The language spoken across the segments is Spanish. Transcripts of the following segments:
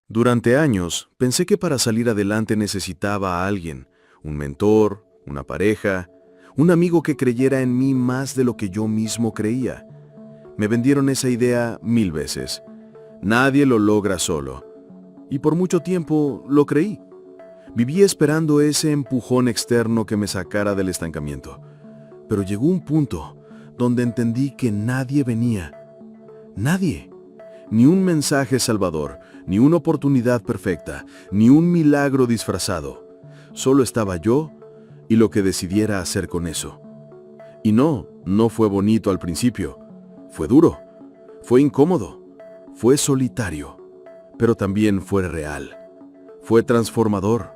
Durante años, pensé que para salir adelante necesitaba a alguien, un mentor, una pareja, un amigo que creyera en mí más de lo que yo mismo creía. Me vendieron esa idea 1000 veces. Nadie lo logra solo. Y por mucho tiempo lo creí. Viví esperando ese empujón externo que me sacara del estancamiento. Pero llegó un punto donde entendí que nadie venía. Nadie. Ni un mensaje salvador, ni una oportunidad perfecta, ni un milagro disfrazado. Solo estaba yo y lo que decidiera hacer con eso. Y no fue bonito al principio. Fue duro, fue incómodo, fue solitario, pero también fue real. Fue transformador,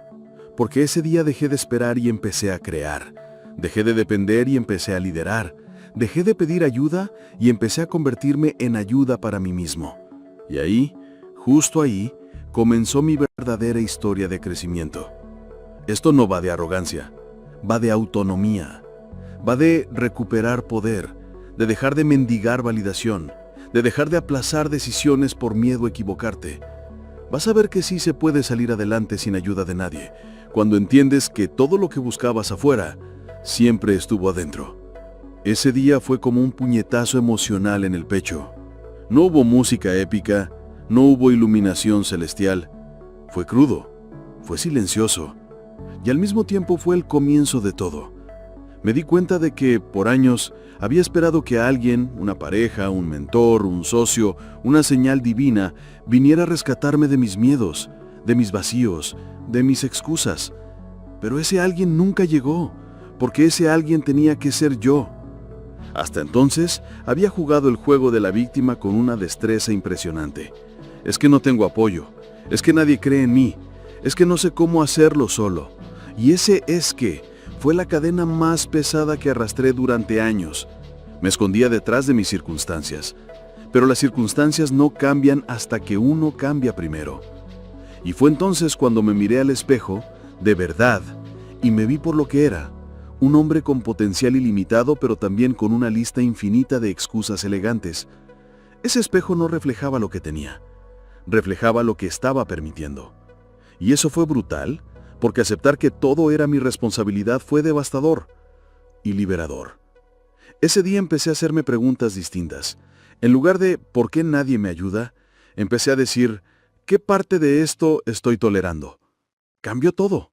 porque ese día dejé de esperar y empecé a crear. Dejé de depender y empecé a liderar. Dejé de pedir ayuda y empecé a convertirme en ayuda para mí mismo. Y ahí, justo ahí, comenzó mi verdadera historia de crecimiento. Esto no va de arrogancia, va de autonomía, va de recuperar poder, de dejar de mendigar validación, de dejar de aplazar decisiones por miedo a equivocarte. Vas a ver que sí se puede salir adelante sin ayuda de nadie, cuando entiendes que todo lo que buscabas afuera siempre estuvo adentro. Ese día fue como un puñetazo emocional en el pecho. No hubo música épica, no hubo iluminación celestial. Fue crudo, fue silencioso, y al mismo tiempo fue el comienzo de todo. Me di cuenta de que, por años, había esperado que alguien, una pareja, un mentor, un socio, una señal divina, viniera a rescatarme de mis miedos, de mis vacíos, de mis excusas. Pero ese alguien nunca llegó, porque ese alguien tenía que ser yo. Hasta entonces, había jugado el juego de la víctima con una destreza impresionante. Es que no tengo apoyo, es que nadie cree en mí, es que no sé cómo hacerlo solo. Y ese es que fue la cadena más pesada que arrastré durante años. Me escondía detrás de mis circunstancias, pero las circunstancias no cambian hasta que uno cambia primero. Y fue entonces cuando me miré al espejo, de verdad, y me vi por lo que era. Un hombre con potencial ilimitado, pero también con una lista infinita de excusas elegantes. Ese espejo no reflejaba lo que tenía, reflejaba lo que estaba permitiendo. Y eso fue brutal, porque aceptar que todo era mi responsabilidad fue devastador y liberador. Ese día empecé a hacerme preguntas distintas. En lugar de ¿por qué nadie me ayuda?, empecé a decir ¿qué parte de esto estoy tolerando? Cambió todo.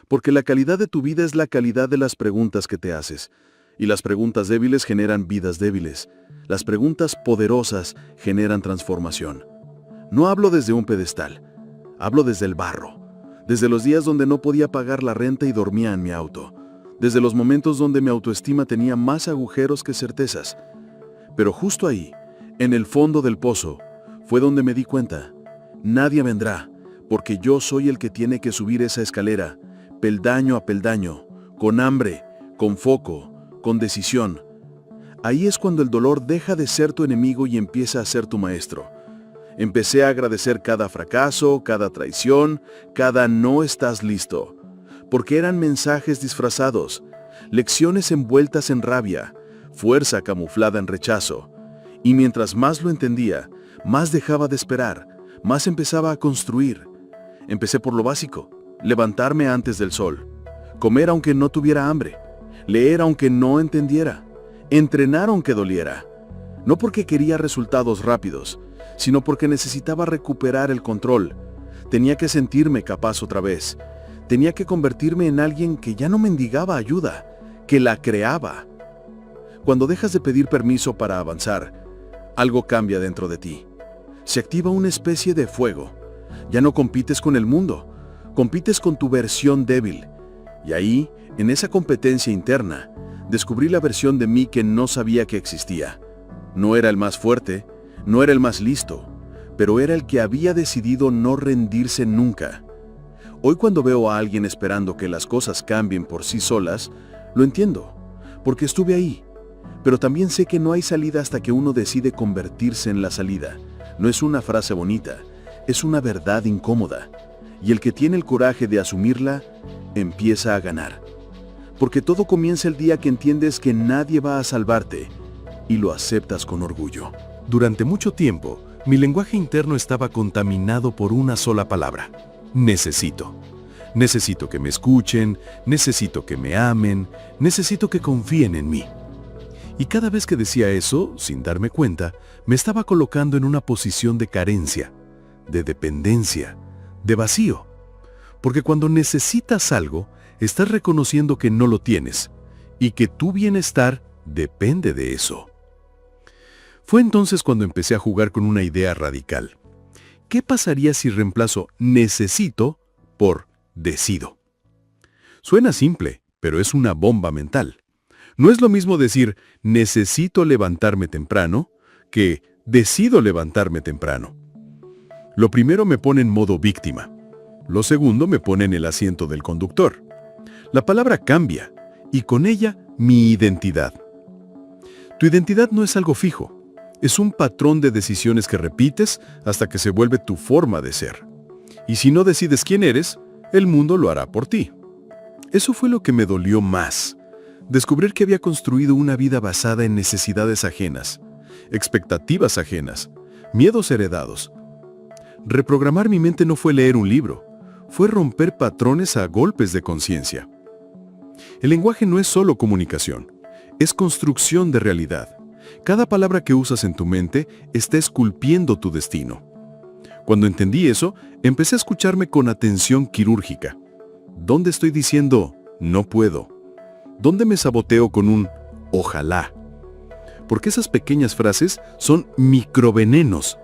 Porque la calidad de tu vida es la calidad de las preguntas que te haces. Y las preguntas débiles generan vidas débiles. Las preguntas poderosas generan transformación. No hablo desde un pedestal. Hablo desde el barro. Desde los días donde no podía pagar la renta y dormía en mi auto. Desde los momentos donde mi autoestima tenía más agujeros que certezas. Pero justo ahí, en el fondo del pozo, fue donde me di cuenta. Nadie vendrá, porque yo soy el que tiene que subir esa escalera, peldaño a peldaño, con hambre, con foco, con decisión. Ahí es cuando el dolor deja de ser tu enemigo y empieza a ser tu maestro. Empecé a agradecer cada fracaso, cada traición, cada no estás listo, porque eran mensajes disfrazados, lecciones envueltas en rabia, fuerza camuflada en rechazo. Y mientras más lo entendía, más dejaba de esperar, más empezaba a construir. Empecé por lo básico. Levantarme antes del sol, comer aunque no tuviera hambre, leer aunque no entendiera, entrenar aunque doliera. No porque quería resultados rápidos, sino porque necesitaba recuperar el control. Tenía que sentirme capaz otra vez. Tenía que convertirme en alguien que ya no mendigaba ayuda, que la creaba. Cuando dejas de pedir permiso para avanzar, algo cambia dentro de ti. Se activa una especie de fuego. Ya no compites con el mundo. Compites con tu versión débil. Y ahí, en esa competencia interna, descubrí la versión de mí que no sabía que existía. No era el más fuerte, no era el más listo, pero era el que había decidido no rendirse nunca. Hoy cuando veo a alguien esperando que las cosas cambien por sí solas, lo entiendo, porque estuve ahí. Pero también sé que no hay salida hasta que uno decide convertirse en la salida. No es una frase bonita, es una verdad incómoda. Y el que tiene el coraje de asumirla, empieza a ganar. Porque todo comienza el día que entiendes que nadie va a salvarte y lo aceptas con orgullo. Durante mucho tiempo, Mi lenguaje interno estaba contaminado por una sola palabra: necesito. Necesito que me escuchen, necesito que me amen, necesito que confíen en mí. Y cada vez que decía eso, sin darme cuenta, me estaba colocando en una posición de carencia, de dependencia, de vacío. Porque cuando necesitas algo, estás reconociendo que no lo tienes y que tu bienestar depende de eso. Fue entonces cuando empecé a jugar con una idea radical. ¿Qué pasaría si reemplazo necesito por decido? Suena simple, pero es una bomba mental. No es lo mismo decir necesito levantarme temprano que decido levantarme temprano. Lo primero me pone en modo víctima. Lo segundo me pone en el asiento del conductor. La palabra cambia y con ella mi identidad. Tu identidad no es algo fijo. Es un patrón de decisiones que repites hasta que se vuelve tu forma de ser. Y si no decides quién eres, el mundo lo hará por ti. Eso fue lo que me dolió más. Descubrir que había construido una vida basada en necesidades ajenas, expectativas ajenas, miedos heredados. Reprogramar mi mente no fue leer un libro, fue romper patrones a golpes de conciencia. El lenguaje no es solo comunicación, es construcción de realidad. Cada palabra que usas en tu mente está esculpiendo tu destino. Cuando entendí eso, empecé a escucharme con atención quirúrgica. ¿Dónde estoy diciendo no puedo? ¿Dónde me saboteo con un ojalá? Porque esas pequeñas frases son microvenenos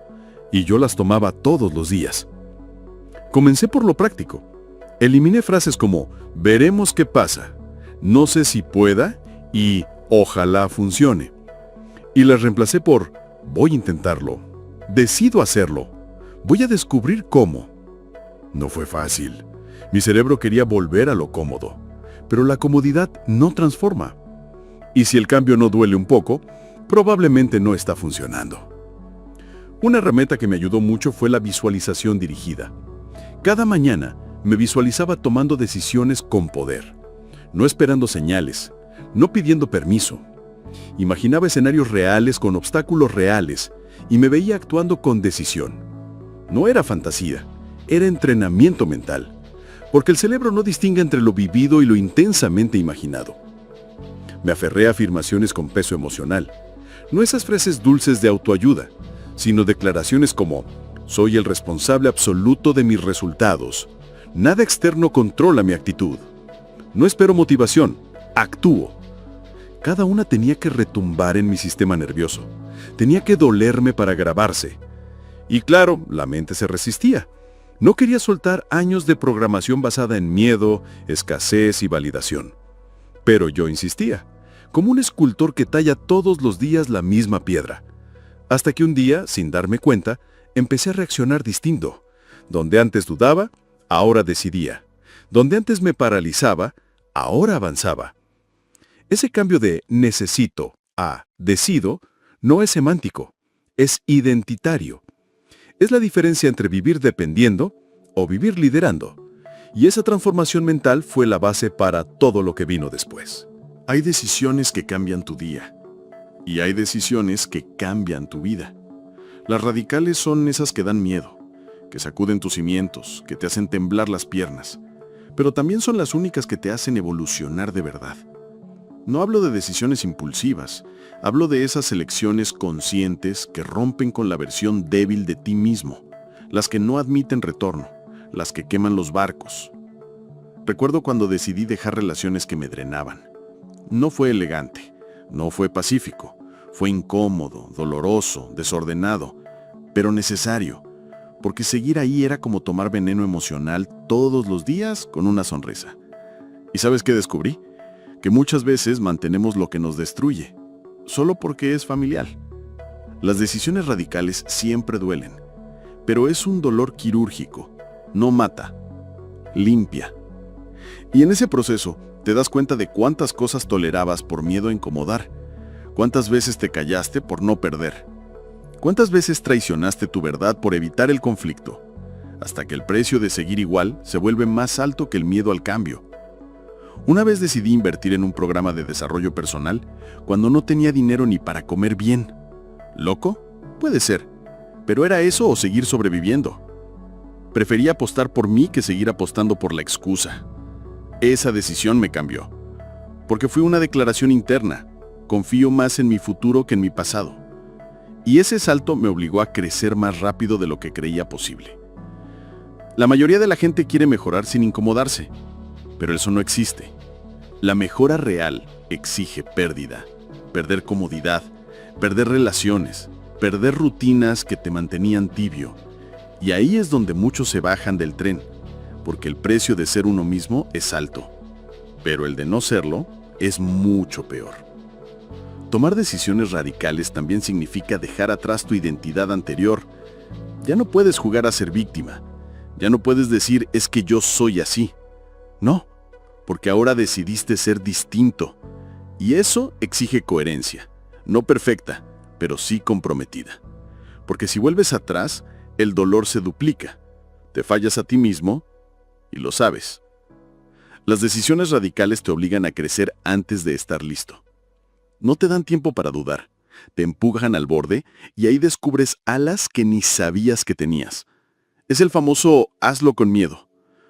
y yo las tomaba todos los días. Comencé por lo práctico. Eliminé frases como veremos qué pasa, no sé si pueda y ojalá funcione. Y las reemplacé por voy a intentarlo, decido hacerlo, voy a descubrir cómo. No fue fácil. Mi cerebro quería volver a lo cómodo, pero la comodidad no transforma. Y si el cambio no duele un poco, probablemente no está funcionando. Una herramienta que me ayudó mucho fue la visualización dirigida. Cada mañana me visualizaba tomando decisiones con poder, no esperando señales, no pidiendo permiso. Imaginaba escenarios reales con obstáculos reales y me veía actuando con decisión. No era fantasía, era entrenamiento mental, porque el cerebro no distingue entre lo vivido y lo intensamente imaginado. Me aferré a afirmaciones con peso emocional, no esas frases dulces de autoayuda, sino declaraciones como soy el responsable absoluto de mis resultados, nada externo controla mi actitud, no espero motivación, actúo. Cada una tenía que retumbar en mi sistema nervioso, tenía que dolerme para grabarse. Y claro, la mente se resistía. No quería soltar años de programación basada en miedo, escasez y validación. Pero yo insistía, como un escultor que talla todos los días la misma piedra. Hasta que un día, sin darme cuenta, empecé a reaccionar distinto. Donde antes dudaba, ahora decidía. Donde antes me paralizaba, ahora avanzaba. Ese cambio de necesito a decido no es semántico, es identitario. Es la diferencia entre vivir dependiendo o vivir liderando. Y esa transformación mental fue la base para todo lo que vino después. Hay decisiones que cambian tu día. Y hay decisiones que cambian tu vida. Las radicales son esas que dan miedo, que sacuden tus cimientos, que te hacen temblar las piernas. Pero también son las únicas que te hacen evolucionar de verdad. No hablo de decisiones impulsivas, hablo de esas elecciones conscientes que rompen con la versión débil de ti mismo, las que no admiten retorno, las que queman los barcos. Recuerdo cuando decidí dejar relaciones que me drenaban. No fue elegante, no fue pacífico, fue incómodo, doloroso, desordenado, pero necesario, porque seguir ahí era como tomar veneno emocional todos los días con una sonrisa. ¿Y sabes qué descubrí? Que muchas veces mantenemos lo que nos destruye, solo porque es familiar. Las decisiones radicales siempre duelen, pero es un dolor quirúrgico, no mata, limpia. Y en ese proceso te das cuenta de cuántas cosas tolerabas por miedo a incomodar, cuántas veces te callaste por no perder, cuántas veces traicionaste tu verdad por evitar el conflicto, hasta que el precio de seguir igual se vuelve más alto que el miedo al cambio. Una vez decidí invertir en un programa de desarrollo personal cuando no tenía dinero ni para comer bien. ¿Loco? Puede ser, Pero era eso o seguir sobreviviendo. Prefería apostar por mí que seguir apostando por la excusa. Esa decisión me cambió, porque fue una declaración interna. Confío más en mi futuro que en mi pasado. Y ese salto me obligó a crecer más rápido de lo que creía posible. La mayoría de la gente quiere mejorar sin incomodarse, pero eso no existe. La mejora real exige pérdida, perder comodidad, perder relaciones, perder rutinas que te mantenían tibio. Y ahí es donde muchos se bajan del tren, porque el precio de ser uno mismo es alto, pero el de no serlo es mucho peor. Tomar decisiones radicales también significa dejar atrás tu identidad anterior. Ya no puedes jugar a ser víctima. Ya no puedes decir, es que yo soy así. No, porque ahora decidiste ser distinto. Y eso exige coherencia. No perfecta, pero sí comprometida. Porque si vuelves atrás, el dolor se duplica. Te fallas a ti mismo y lo sabes. Las decisiones radicales te obligan a crecer antes de estar listo. No te dan tiempo para dudar. Te empujan al borde y ahí descubres alas que ni sabías que tenías. Es el famoso hazlo con miedo,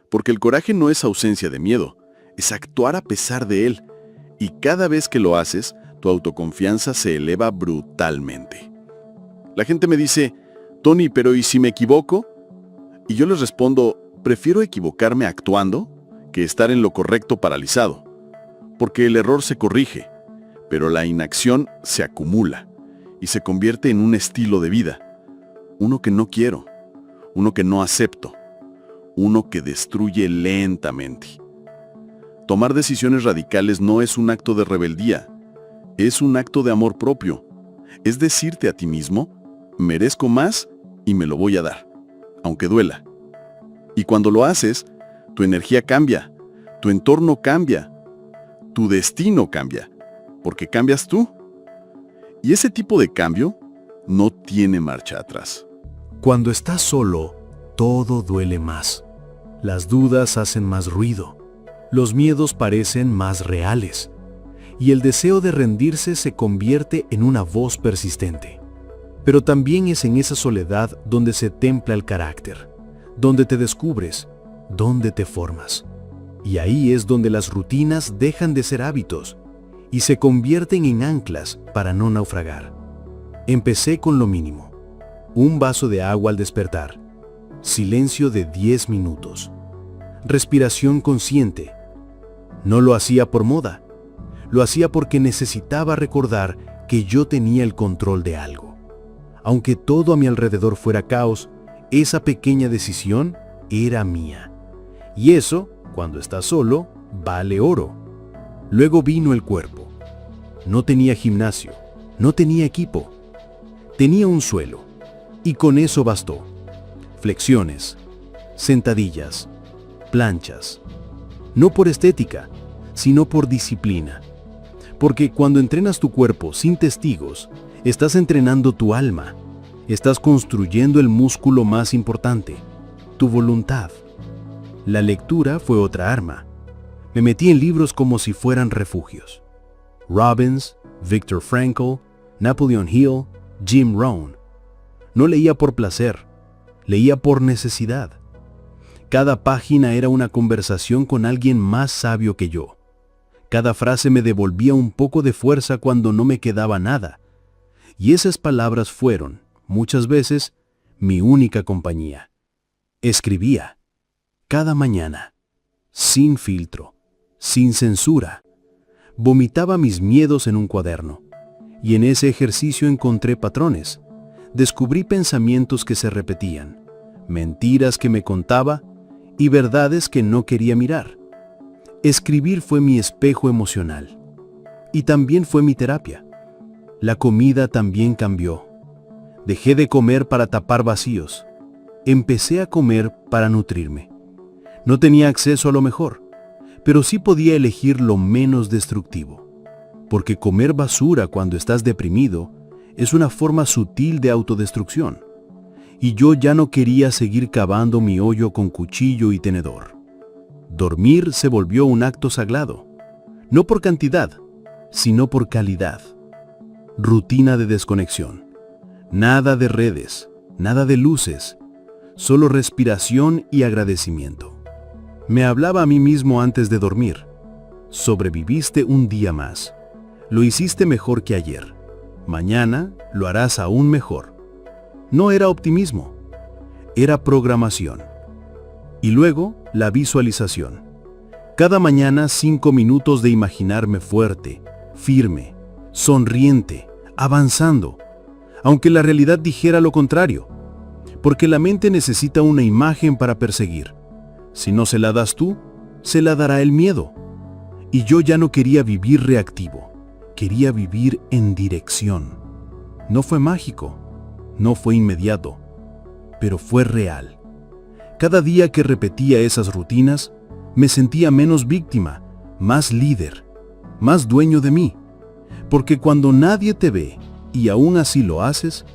porque el coraje no es ausencia de miedo, es actuar a pesar de él. Y cada vez que lo haces, tu autoconfianza se eleva brutalmente. La gente me dice, Tony, pero ¿y si me equivoco? Y yo les respondo, prefiero equivocarme actuando que estar en lo correcto paralizado, porque el error se corrige, pero la inacción se acumula y se convierte en un estilo de vida, uno que no quiero, uno que no acepto, uno que destruye lentamente. Tomar decisiones radicales no es un acto de rebeldía, es un acto de amor propio. Es decirte a ti mismo, merezco más y me lo voy a dar, aunque duela. Y cuando lo haces, tu energía cambia, tu entorno cambia, tu destino cambia, porque cambias tú. Y ese tipo de cambio no tiene marcha atrás. Cuando estás solo, todo duele más. Las dudas hacen más ruido. Los miedos parecen más reales. Y el deseo de rendirse se convierte en una voz persistente. Pero también es en esa soledad donde se templa el carácter, donde te descubres, donde te formas. Y ahí es donde las rutinas dejan de ser hábitos y se convierten en anclas para no naufragar. Empecé con lo mínimo. Un vaso de agua al despertar. Silencio de 10 minutos. Respiración consciente. No lo hacía por moda. Lo hacía porque necesitaba recordar que yo tenía el control de algo. Aunque todo a mi alrededor fuera caos, esa pequeña decisión era mía. Y eso, cuando estás solo, vale oro. Luego vino el cuerpo. No tenía gimnasio, no tenía equipo. Tenía un suelo, y con eso bastó. Flexiones, sentadillas, planchas. No por estética, sino por disciplina. Porque cuando entrenas tu cuerpo sin testigos, estás entrenando tu alma. Estás construyendo el músculo más importante, tu voluntad. La lectura fue otra arma. Me metí en libros como si fueran refugios. Robbins, Viktor Frankl, Napoleon Hill, Jim Rohn. No leía por placer, leía por necesidad. Cada página era una conversación con alguien más sabio que yo. Cada frase me devolvía un poco de fuerza cuando no me quedaba nada. Y esas palabras fueron, muchas veces, mi única compañía. Escribía, cada mañana, sin filtro, sin censura. Vomitaba mis miedos en un cuaderno, y en ese ejercicio encontré patrones. Descubrí pensamientos que se repetían, mentiras que me contaba y verdades que no quería mirar. Escribir fue mi espejo emocional, y también fue mi terapia. La comida también cambió. Dejé de comer para tapar vacíos. Empecé a comer para nutrirme. No tenía acceso a lo mejor, pero sí podía elegir lo menos destructivo. Porque comer basura cuando estás deprimido es una forma sutil de autodestrucción. Y yo ya no quería seguir cavando mi hoyo con cuchillo y tenedor. Dormir se volvió un acto sagrado, no por cantidad, sino por calidad. Rutina de desconexión. Nada de redes, Nada de luces, solo respiración y agradecimiento. Me hablaba a mí mismo antes de dormir. Sobreviviste un día más. Lo hiciste mejor que ayer. Mañana lo harás aún mejor. No era optimismo, era programación. Y luego la visualización. Cada mañana 5 minutos de imaginarme fuerte, firme, sonriente, avanzando, aunque la realidad dijera lo contrario, porque la mente necesita una imagen para perseguir. Si no se la das tú, se la dará el miedo. Y yo ya no quería vivir reactivo, quería vivir en dirección. No fue mágico, no fue inmediato, pero fue real. Cada día que repetía esas rutinas, me sentía menos víctima, más líder, más dueño de mí. Porque cuando nadie te ve y aún así lo haces,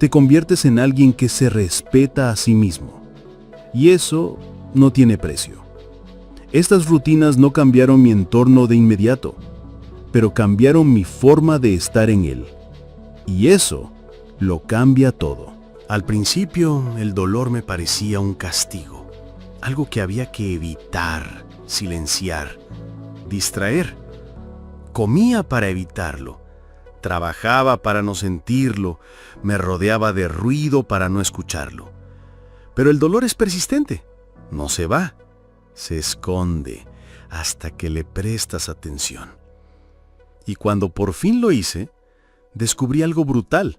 te conviertes en alguien que se respeta a sí mismo. Y eso no tiene precio. Estas rutinas no cambiaron mi entorno de inmediato, pero cambiaron mi forma de estar en él. Y eso lo cambia todo. Al principio, el dolor me parecía un castigo, algo que había que evitar, silenciar, distraer. Comía para evitarlo, trabajaba para no sentirlo, me rodeaba de ruido para no escucharlo. Pero el dolor es persistente, no se va, se esconde hasta que le prestas atención. Y cuando por fin lo hice, descubrí algo brutal.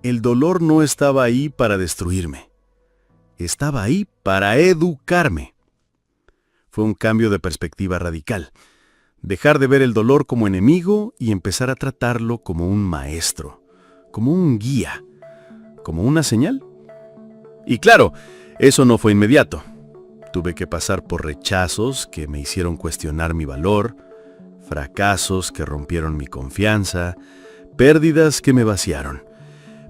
El dolor no estaba ahí para destruirme, estaba ahí para educarme. Fue un cambio de perspectiva radical. Dejar de ver el dolor como enemigo y empezar a tratarlo como un maestro, como un guía, como una señal. Y claro, eso no fue inmediato. Tuve que pasar por rechazos que me hicieron cuestionar mi valor, fracasos que rompieron mi confianza, pérdidas que me vaciaron.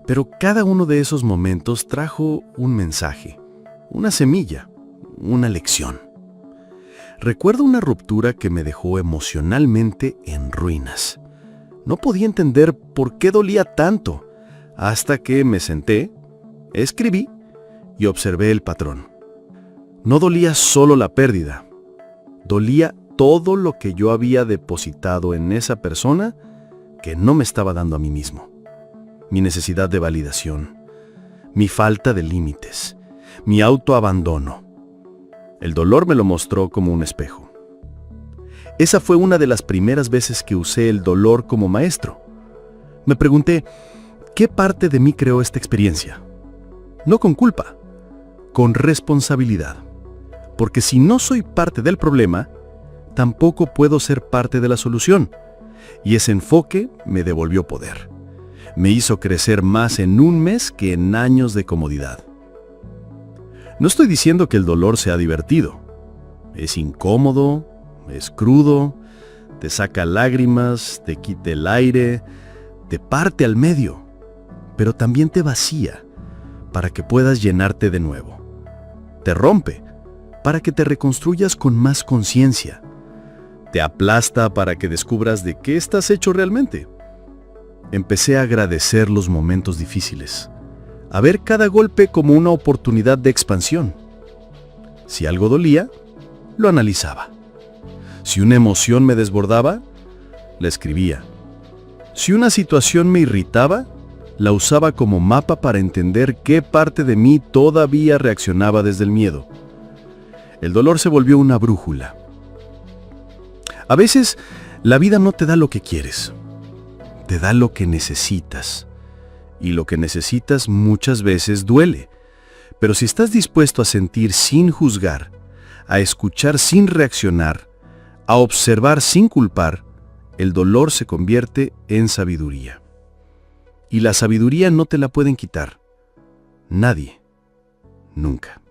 Pero cada uno de esos momentos trajo un mensaje, una semilla, una lección. Recuerdo una ruptura que me dejó emocionalmente en ruinas. No podía entender por qué dolía tanto, hasta que me senté, escribí y observé el patrón. No dolía solo la pérdida, dolía todo lo que yo había depositado en esa persona que no me estaba dando a mí mismo. Mi necesidad de validación, mi falta de límites, mi autoabandono. El dolor me lo mostró como un espejo. Esa fue una de las primeras veces que usé el dolor como maestro. Me pregunté, ¿qué parte de mí creó esta experiencia? No con culpa, con responsabilidad. Porque si no soy parte del problema, tampoco puedo ser parte de la solución. Y ese enfoque me devolvió poder. Me hizo crecer más en un mes que en años de comodidad. No estoy diciendo que el dolor sea divertido. Es incómodo, es crudo, te saca lágrimas, te quita el aire, te parte al medio, pero también te vacía para que puedas llenarte de nuevo. Te rompe para que te reconstruyas con más conciencia. Te aplasta para que descubras de qué estás hecho realmente. Empecé a agradecer los momentos difíciles, a ver cada golpe como una oportunidad de expansión. Si algo dolía, lo analizaba. Si una emoción me desbordaba, la escribía. Si una situación me irritaba, la usaba como mapa para entender qué parte de mí todavía reaccionaba desde el miedo. El dolor se volvió una brújula. A veces, la vida no te da lo que quieres, te da lo que necesitas. Y lo que necesitas muchas veces duele. Pero si estás dispuesto a sentir sin juzgar, a escuchar sin reaccionar, a observar sin culpar, el dolor se convierte en sabiduría. Y la sabiduría no te la pueden quitar. Nadie. Nunca.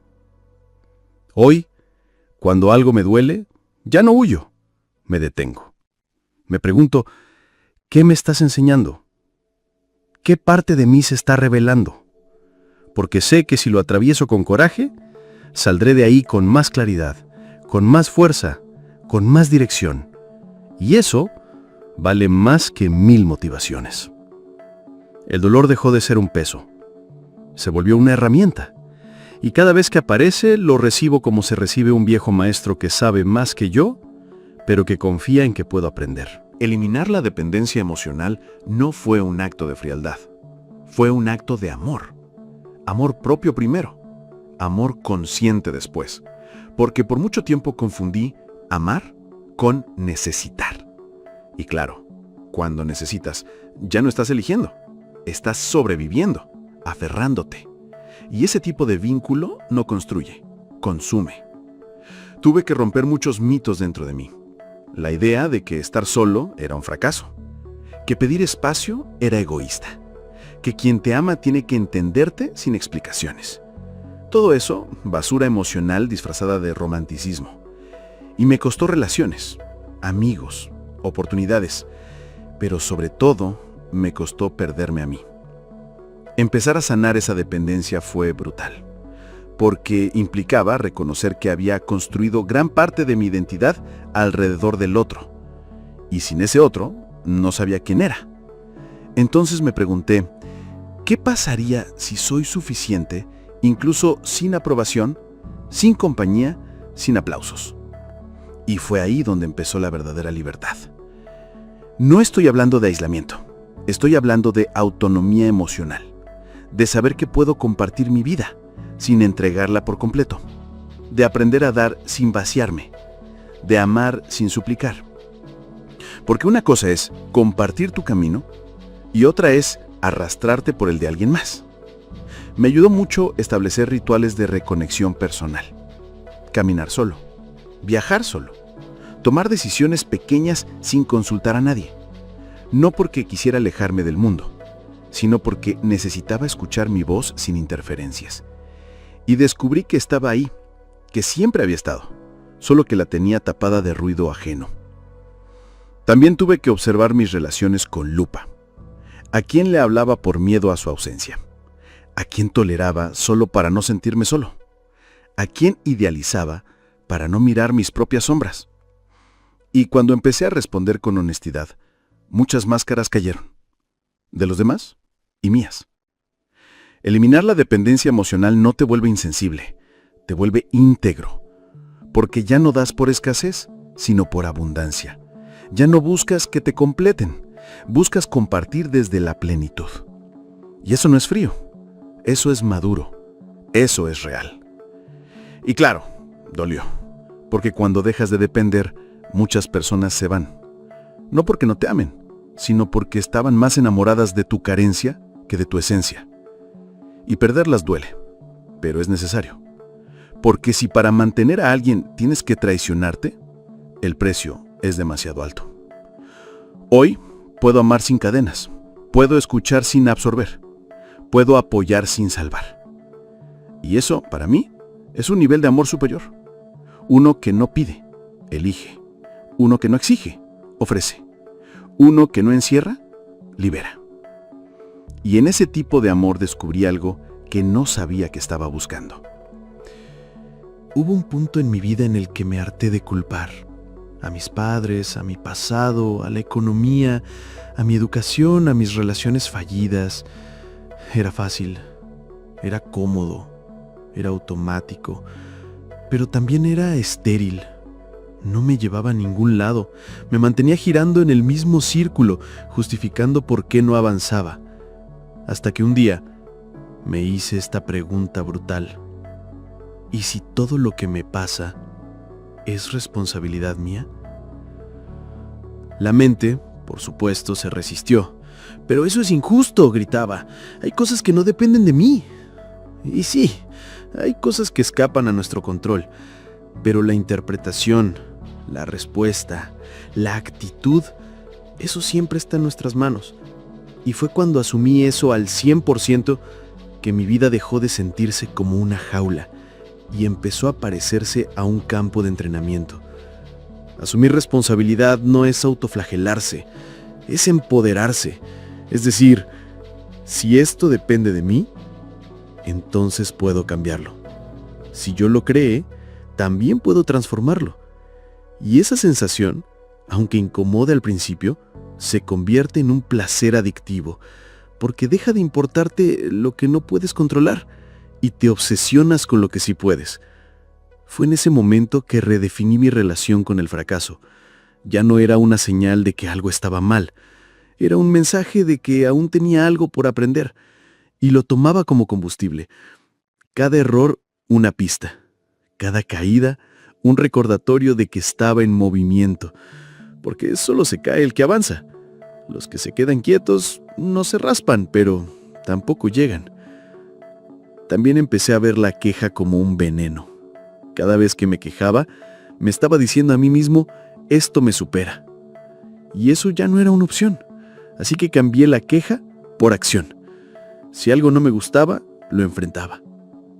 Hoy, cuando algo me duele, ya no huyo. Me detengo. Me pregunto, ¿qué me estás enseñando? ¿Qué parte de mí se está revelando? Porque sé que si lo atravieso con coraje, saldré de ahí con más claridad, con más fuerza, con más dirección. Y eso vale más que 1000 motivaciones. El dolor dejó de ser un peso. Se volvió una herramienta. Y cada vez que aparece, lo recibo como se recibe un viejo maestro que sabe más que yo, pero que confía en que puedo aprender. Eliminar la dependencia emocional no fue un acto de frialdad. Fue un acto de amor. Amor propio primero. Amor consciente después. Porque por mucho tiempo confundí amar con necesitar. Y claro, cuando necesitas, ya no estás eligiendo. Estás sobreviviendo, aferrándote. Y ese tipo de vínculo no construye, consume. Tuve que romper muchos mitos dentro de mí. La idea de que estar solo era un fracaso. Que pedir espacio era egoísta. Que quien te ama tiene que entenderte sin explicaciones. Todo eso, basura emocional disfrazada de romanticismo. Y me costó relaciones, amigos, oportunidades. Pero sobre todo, me costó perderme a mí. Empezar a sanar esa dependencia fue brutal, porque implicaba reconocer que había construido gran parte de mi identidad alrededor del otro, y sin ese otro no sabía quién era. Entonces me pregunté, ¿qué pasaría si soy suficiente, incluso sin aprobación, sin compañía, sin aplausos? Y fue ahí donde empezó la verdadera libertad. No estoy hablando de aislamiento, estoy hablando de autonomía emocional. De saber que puedo compartir mi vida sin entregarla por completo, de aprender a dar sin vaciarme, de amar sin suplicar. Porque una cosa es compartir tu camino y otra es arrastrarte por el de alguien más. Me ayudó mucho establecer rituales de reconexión personal, caminar solo, viajar solo, tomar decisiones pequeñas sin consultar a nadie, no porque quisiera alejarme del mundo, sino porque necesitaba escuchar mi voz sin interferencias. Y descubrí que estaba ahí, que siempre había estado, solo que la tenía tapada de ruido ajeno. También tuve que observar mis relaciones con lupa. ¿A quién le hablaba por miedo a su ausencia? ¿A quién toleraba solo para no sentirme solo? ¿A quién idealizaba para no mirar mis propias sombras? Y cuando empecé a responder con honestidad, muchas máscaras cayeron. De los demás y mías. Eliminar la dependencia emocional no te vuelve insensible, te vuelve íntegro, porque ya no das por escasez, sino por abundancia. Ya no buscas que te completen, buscas compartir desde la plenitud. Y eso no es frío, eso es maduro, eso es real. Y claro, dolió, porque cuando dejas de depender, muchas personas se van. No porque no te amen, sino porque estaban más enamoradas de tu carencia que de tu esencia. Y perderlas duele, pero es necesario. Porque si para mantener a alguien tienes que traicionarte, el precio es demasiado alto. Hoy puedo amar sin cadenas, puedo escuchar sin absorber, puedo apoyar sin salvar. Y eso, para mí, es un nivel de amor superior. Uno que no pide, elige. Uno que no exige, ofrece. Uno que no encierra, libera. Y en ese tipo de amor descubrí algo que no sabía que estaba buscando. Hubo un punto en mi vida en el que me harté de culpar. A mis padres, a mi pasado, a la economía, a mi educación, a mis relaciones fallidas. Era fácil, era cómodo, era automático, pero también era estéril. No me llevaba a ningún lado. Me mantenía girando en el mismo círculo, justificando por qué no avanzaba. Hasta que un día me hice esta pregunta brutal. ¿Y si todo lo que me pasa es responsabilidad mía? La mente, por supuesto, se resistió. Pero eso es injusto, gritaba. Hay cosas que no dependen de mí. Y sí, hay cosas que escapan a nuestro control. Pero la interpretación, la respuesta, la actitud, eso siempre está en nuestras manos. Y fue cuando asumí eso al 100% que mi vida dejó de sentirse como una jaula y empezó a parecerse a un campo de entrenamiento. Asumir responsabilidad no es autoflagelarse, es empoderarse. Es decir, si esto depende de mí, entonces puedo cambiarlo. Si yo lo creé, también puedo transformarlo. Y esa sensación, aunque incomode al principio, se convierte en un placer adictivo, porque deja de importarte lo que no puedes controlar y te obsesionas con lo que sí puedes. Fue en ese momento que redefiní mi relación con el fracaso. Ya no era una señal de que algo estaba mal, era un mensaje de que aún tenía algo por aprender, y lo tomaba como combustible. Cada error, una pista. Cada caída, un recordatorio de que estaba en movimiento, porque solo se cae el que avanza. Los que se quedan quietos no se raspan, pero tampoco llegan. También empecé a ver la queja como un veneno. Cada vez que me quejaba, me estaba diciendo a mí mismo, esto me supera. Y eso ya no era una opción. Así que cambié la queja por acción. Si algo no me gustaba, lo enfrentaba.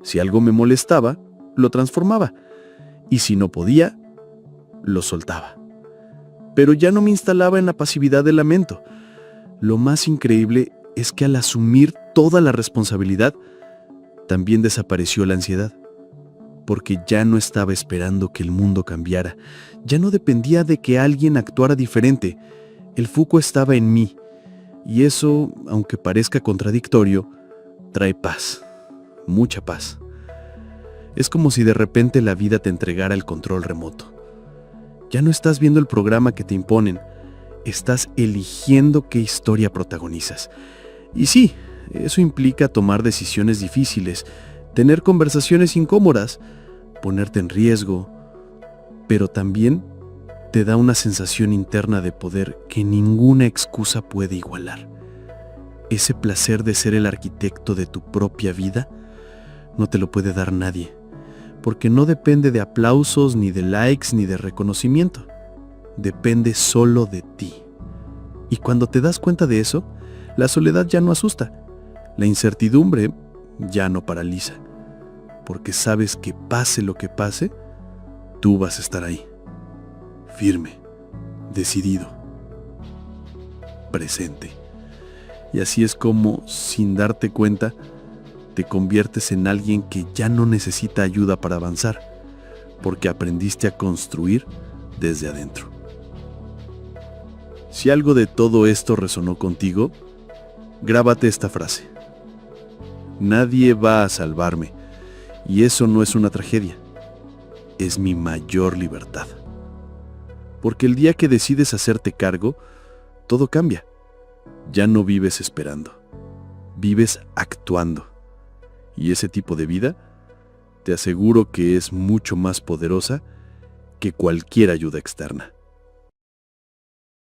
Si algo me molestaba, lo transformaba. Y si no podía, lo soltaba. Pero ya no me instalaba en la pasividad del lamento. Lo más increíble es que al asumir toda la responsabilidad, también desapareció la ansiedad. Porque ya no estaba esperando que el mundo cambiara. Ya no dependía de que alguien actuara diferente. El foco estaba en mí. Y eso, aunque parezca contradictorio, trae paz. Mucha paz. Es como si de repente la vida te entregara el control remoto. Ya no estás viendo el programa que te imponen. Estás eligiendo qué historia protagonizas. Y sí, eso implica tomar decisiones difíciles, tener conversaciones incómodas, ponerte en riesgo, pero también te da una sensación interna de poder que ninguna excusa puede igualar. Ese placer de ser el arquitecto de tu propia vida no te lo puede dar nadie, porque no depende de aplausos, ni de likes, ni de reconocimiento. Depende solo de ti. Y cuando te das cuenta de eso, la soledad ya no asusta. La incertidumbre ya no paraliza, porque sabes que pase lo que pase, tú vas a estar ahí, firme, decidido, presente. Y así es como, sin darte cuenta, te conviertes en alguien que ya no necesita ayuda para avanzar, porque aprendiste a construir desde adentro. Si algo de todo esto resonó contigo, grábate esta frase. Nadie va a salvarme, y eso no es una tragedia, es mi mayor libertad. Porque el día que decides hacerte cargo, todo cambia. Ya no vives esperando, vives actuando. Y ese tipo de vida, te aseguro que es mucho más poderosa que cualquier ayuda externa.